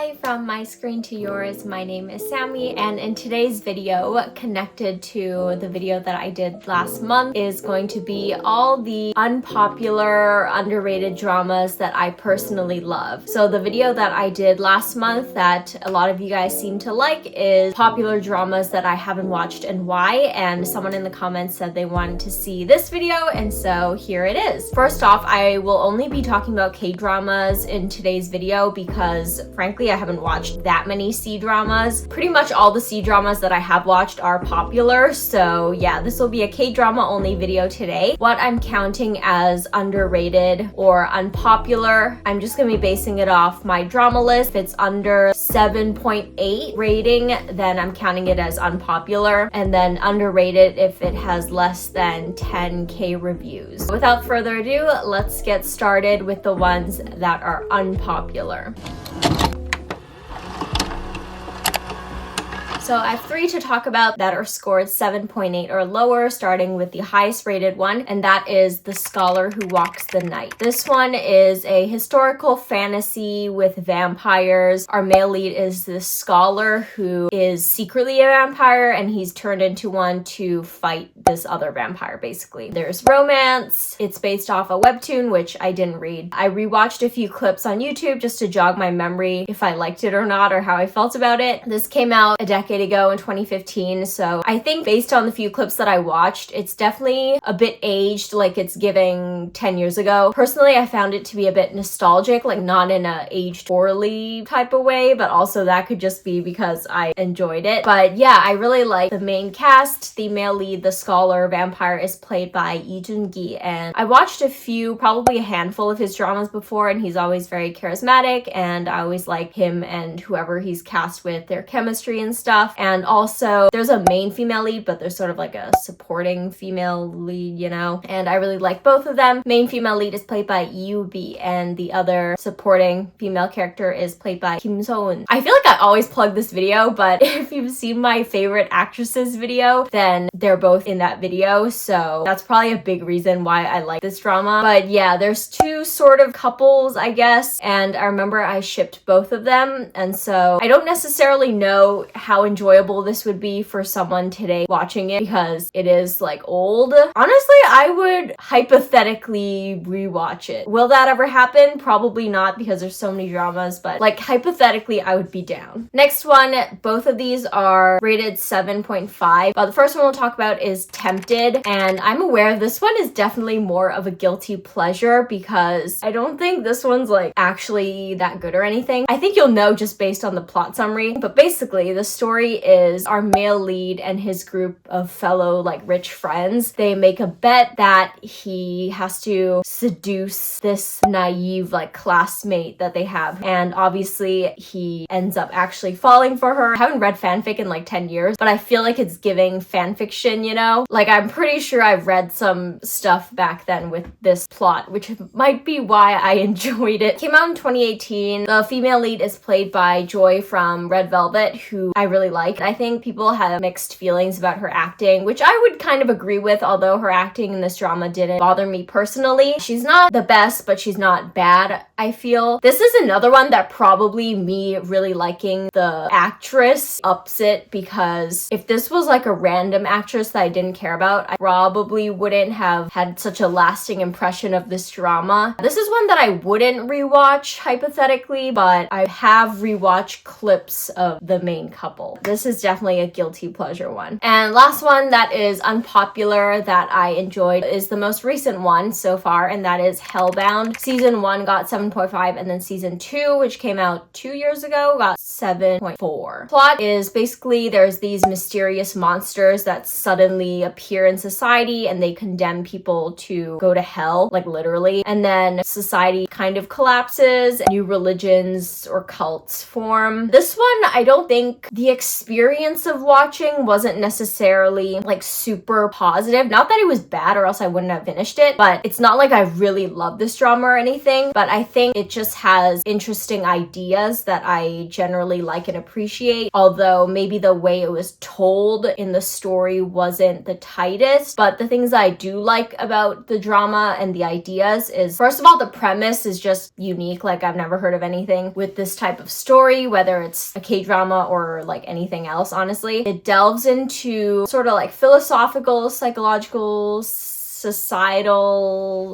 Hi, from my screen to yours, my name is Sammy, and in today's video, connected to the video that I did last month, is going to be all the unpopular, underrated dramas that I personally love. So the video that I did last month that a lot of you guys seem to like is popular dramas that I haven't watched and why, and someone in the comments said they wanted to see this video, and so here it is. First off, I will only be talking about K-dramas in today's video because frankly I haven't watched that many C-dramas. Pretty much all the C-dramas that I have watched are popular, so yeah, this will be a K-drama only video today. What I'm counting as underrated or unpopular, I'm just gonna be basing it off my drama list. If it's under 7.8 rating, then I'm counting it as unpopular, and then underrated if it has less than 10k reviews. Without further ado, let's get started with the ones that are unpopular. So I have three to talk about that are scored 7.8 or lower, starting with the highest rated one, and that is The Scholar Who Walks the Night. This one is a historical fantasy with vampires. Our male lead is this scholar who is secretly a vampire, and he's turned into one to fight this other vampire, basically. There's romance. It's based off a webtoon, which I didn't read. I rewatched a few clips on YouTube just to jog my memory if I liked it or not, or how I felt about it. This came out a decade ago in 2015, so I think based on the few clips that I watched, it's definitely a bit aged, like it's giving 10 years ago. Personally, I found it to be a bit nostalgic, like not in a aged poorly type of way, but also that could just be because I enjoyed it. But yeah, I really like the main cast. The male lead, the scholar vampire, is played by Lee Joon-gi, and I watched a few, probably a handful of his dramas before, and he's always very charismatic, and I always like him and whoever he's cast with, their chemistry and stuff. And also there's a main female lead, but there's sort of like a supporting female lead, you know, and I really like both of them. Main female lead is played by Yoo-bi, and the other supporting female character is played by Kim So-eun. I feel like I always plug this video, but if you've seen my favorite actresses video, then they're both in that video, so that's probably a big reason why I like this drama. But yeah, there's two sort of couples, I guess, and I remember I shipped both of them, and so I don't necessarily know how enjoyable this would be for someone today watching it because it is like old. Honestly, I would hypothetically rewatch it. Will that ever happen? Probably not, because there's so many dramas, but like hypothetically I would be down. Next one, both of these are rated 7.5. The first one we'll talk about is Tempted, and I'm aware this one is definitely more of a guilty pleasure because I don't think this one's like actually that good or anything. I think you'll know just based on the plot summary, but basically the story is our male lead and his group of fellow like rich friends. They make a bet that he has to seduce this naive like classmate that they have, and obviously he ends up actually falling for her. I haven't read fanfic in like 10 years, but I feel like it's giving fanfiction, you know? Like I'm pretty sure I've read some stuff back then with this plot, which might be why I enjoyed it. Came out in 2018. The female lead is played by Joy from Red Velvet, who I really like. I think people have mixed feelings about her acting, which I would kind of agree with, although her acting in this drama didn't bother me personally. She's not the best, but she's not bad, I feel. This is another one that probably me really liking the actress ups it, because if this was like a random actress that I didn't care about, I probably wouldn't have had such a lasting impression of this drama. This is one that I wouldn't rewatch hypothetically, but I have rewatched clips of the main couple. This is definitely a guilty pleasure one. And last one that is unpopular that I enjoyed is the most recent one so far, and that is Hellbound. Season 1 got 7.5, and then season 2, which came out 2 years ago, got 7.4. Plot is basically there's these mysterious monsters that suddenly appear in society, and they condemn people to go to hell, like literally, and then society kind of collapses, new religions or cults form. This one, I don't think the experience of watching wasn't necessarily like super positive. Not that it was bad or else I wouldn't have finished it, but it's not like I really love this drama or anything, but I think it just has interesting ideas that I generally like and appreciate, although maybe the way it was told in the story wasn't the tightest. But the things I do like about the drama and the ideas is, first First of all, the premise is just unique. Like, I've never heard of anything with this type of story, whether it's a K-drama or like anything else, honestly. It delves into sort of like philosophical, psychological, societal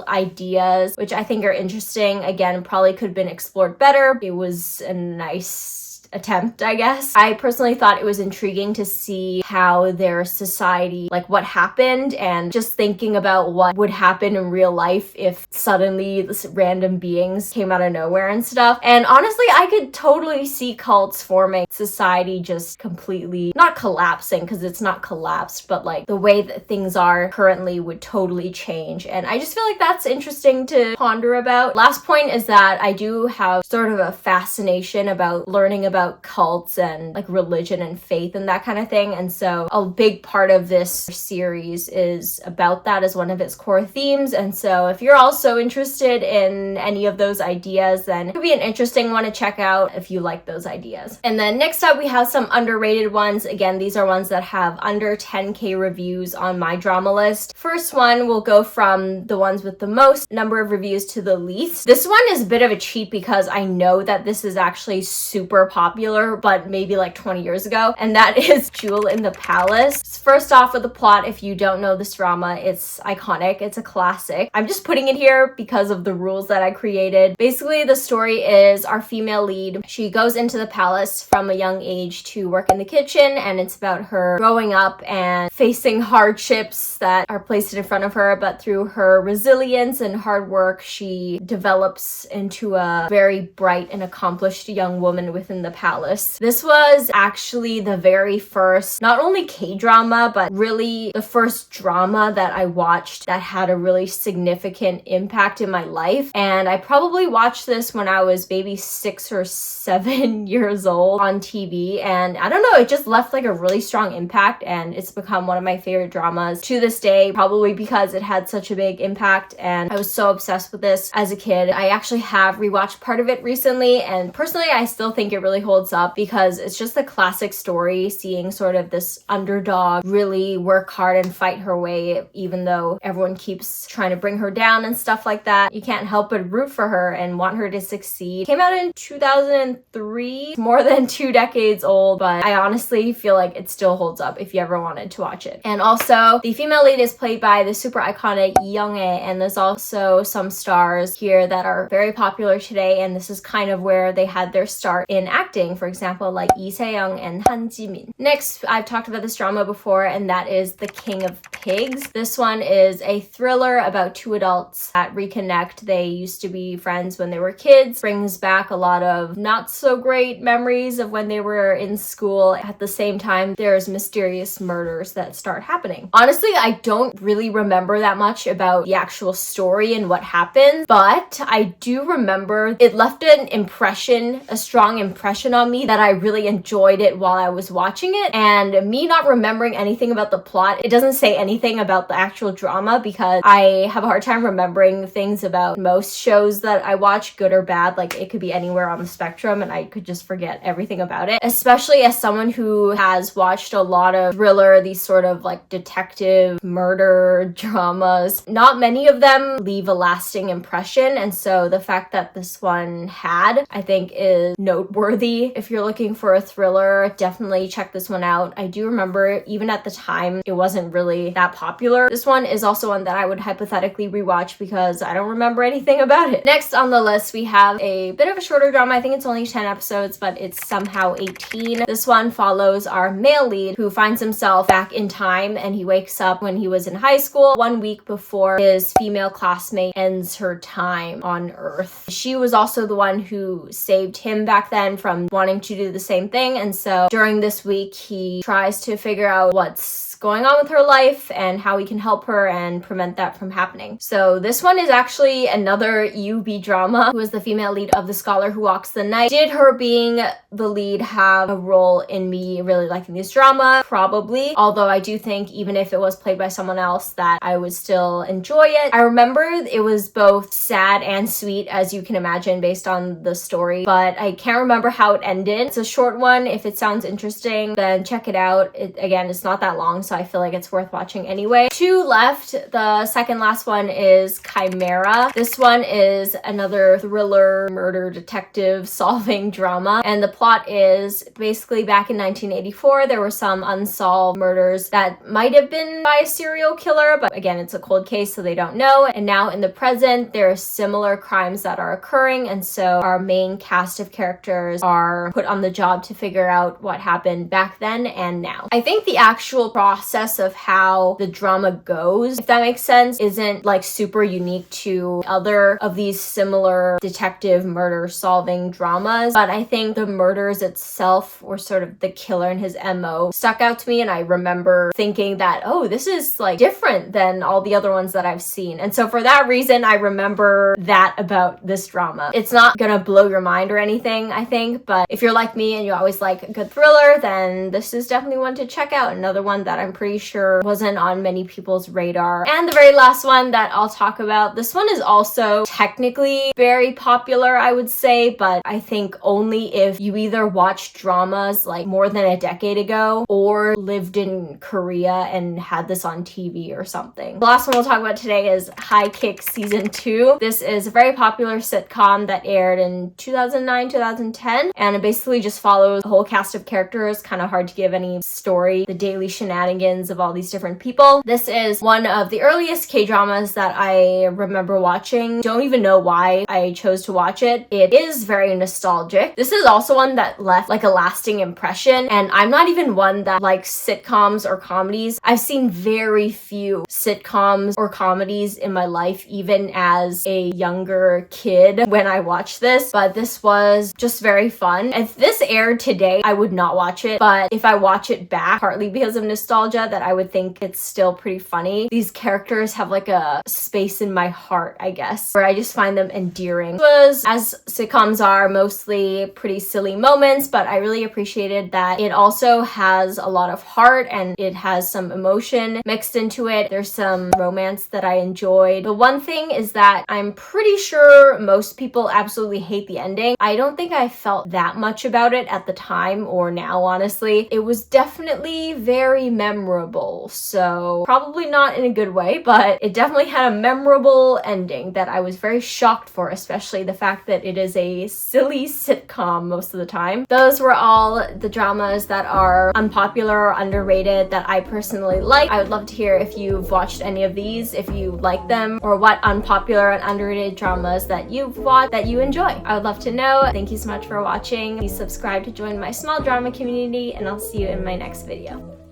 ideas, which I think are interesting. Again, probably could have been explored better. It was a nice attempt, I guess. I personally thought it was intriguing to see how their society, like what happened, and just thinking about what would happen in real life if suddenly this random beings came out of nowhere and stuff. And honestly, I could totally see cults forming, society just completely not collapsing, because it's not collapsed, but like the way that things are currently would totally change. And I just feel like that's interesting to ponder about. Last point is that I do have sort of a fascination about learning about cults and like religion and faith and that kind of thing. And so a big part of this series is about that as one of its core themes. And so if you're also interested in any of those ideas, then it could be an interesting one to check out if you like those ideas. And then next up, we have some underrated ones. Again, these are ones that have under 10K reviews on mydramalist. First one will go from the ones with the most number of reviews to the least. This one is a bit of a cheat because I know that this is actually super popular, but maybe like 20 years ago, and that is Jewel in the Palace. First off, with the plot, if you don't know this drama, it's iconic. It's a classic. I'm just putting it here because of the rules that I created. Basically, the story is our female lead. She goes into the palace from a young age to work in the kitchen, and it's about her growing up and facing hardships that are placed in front of her, but through her resilience and hard work, she develops into a very bright and accomplished young woman within the palace. This was actually the very first, not only K-drama, but really the first drama that I watched that had a really significant impact in my life. And I probably watched this when I was maybe 6 or 7 years old on TV. And I don't know, it just left like a really strong impact, and it's become one of my favorite dramas to this day, probably because it had such a big impact and I was so obsessed with this as a kid. I actually have rewatched part of it recently, and personally I still think it really holds up because it's just a classic story, seeing sort of this underdog really work hard and fight her way even though everyone keeps trying to bring her down and stuff like that. You can't help but root for her and want her to succeed. Came out in 2003, more than 2 decades old, but I honestly feel like it still holds up if you ever wanted to watch it. And also, the female lead is played by the super iconic Young-ae, and there's also some stars here that are very popular today, and this is kind of where they had their start in acting. For example, like Lee Se-young and Han Ji-min. Next, I've talked about this drama before, and that is The King of Pigs. This one is a thriller about 2 adults that reconnect. They used to be friends when they were kids. Brings back a lot of not so great memories of when they were in school. At the same time, there's mysterious murders that start happening. Honestly, I don't really remember that much about the actual story and what happens, but I do remember it left an impression, a strong impression on me that I really enjoyed it while I was watching it. And me not remembering anything about the plot, it doesn't say anything about the actual drama because I have a hard time remembering things about most shows that I watch, good or bad. Like, it could be anywhere on the spectrum and I could just forget everything about it. Especially as someone who has watched a lot of thriller, these sort of like detective murder dramas, not many of them leave a lasting impression. And so the fact that this one had, I think, is noteworthy. If you're looking for a thriller, definitely check this one out. I do remember even at the time it wasn't really that popular. This one is also one that I would hypothetically rewatch because I don't remember anything about it. Next on the list, we have a bit of a shorter drama. I think it's only 10 episodes, but it's somehow 18. This one follows our male lead who finds himself back in time, and he wakes up when he was in high school 1 week before his female classmate ends her time on Earth. She was also the one who saved him back then from wanting to do the same thing, and so during this week he tries to figure out what's going on with her life and how he can help her and prevent that from happening. So this one is actually another UB drama. Who is the female lead of The Scholar Who Walks the Night. Did her being the lead have a role in me really liking this drama? Probably. Although I do think even if it was played by someone else that I would still enjoy it. I remember it was both sad and sweet, as you can imagine based on the story, but I can't remember how it ended. It's a short one. If it sounds interesting, then check it out. Again, it's not that long, so I feel like it's worth watching anyway. 2 left. The second last one is Chimera. This one is another thriller murder detective solving drama, and the plot is basically back in 1984 there were some unsolved murders that might have been by a serial killer, but again, it's a cold case, so they don't know. And now in the present there are similar crimes that are occurring, and so our main cast of characters are put on the job to figure out what happened back then and now. I think the actual process of how the drama goes, if that makes sense, isn't like super unique to other of these similar detective murder solving dramas, but I think the murders itself, or sort of the killer and his MO, stuck out to me, and I remember thinking that, oh, this is like different than all the other ones that I've seen. And so for that reason, I remember that about this drama. It's not gonna blow your mind or anything, I think, but if you're like me and you always like a good thriller, then this is definitely one to check out. Another one that I'm pretty sure wasn't on many people's radar. And the very last one that I'll talk about, this one is also technically very popular, I would say, but I think only if you either watched dramas like more than a decade ago or lived in Korea and had this on TV or something. The last one we'll talk about today is High Kick Season 2. This is a very popular sitcom that aired in 2009, 2010, and it basically just follows a whole cast of characters. Kind of hard to give any story, the daily shenanigans of all these different people. This is one of the earliest K-dramas that I remember watching. Don't even know why I chose to watch it. It is very nostalgic. This is also one that left like a lasting impression, and I'm not even one that likes sitcoms or comedies. I've seen very few sitcoms or comedies in my life, even as a younger kid when I watched this, but this was just very fun. If this aired today, I would not watch it, but if I watch it back, partly because of nostalgia, that I would think it's still pretty funny. These characters have like a space in my heart, I guess, where I just find them endearing. It was, as sitcoms are, mostly pretty silly moments, but I really appreciated that it also has a lot of heart and it has some emotion mixed into it. There's some romance that I enjoyed. The one thing is that I'm pretty sure most people absolutely hate the ending. I don't think I felt that much about it at the time or now, honestly. It was definitely very memorable, so probably not in a good way, but it definitely had a memorable ending that I was very shocked for, especially the fact that it is a silly sitcom most of the time. Those were all the dramas that are unpopular or underrated that I personally like. I would love to hear if you've watched any of these, if you like them, or what unpopular and underrated dramas that you've watched that you enjoy. I would love to know. Thank you so much for watching. Please subscribe to join my small drama community, and I'll see you in my next video.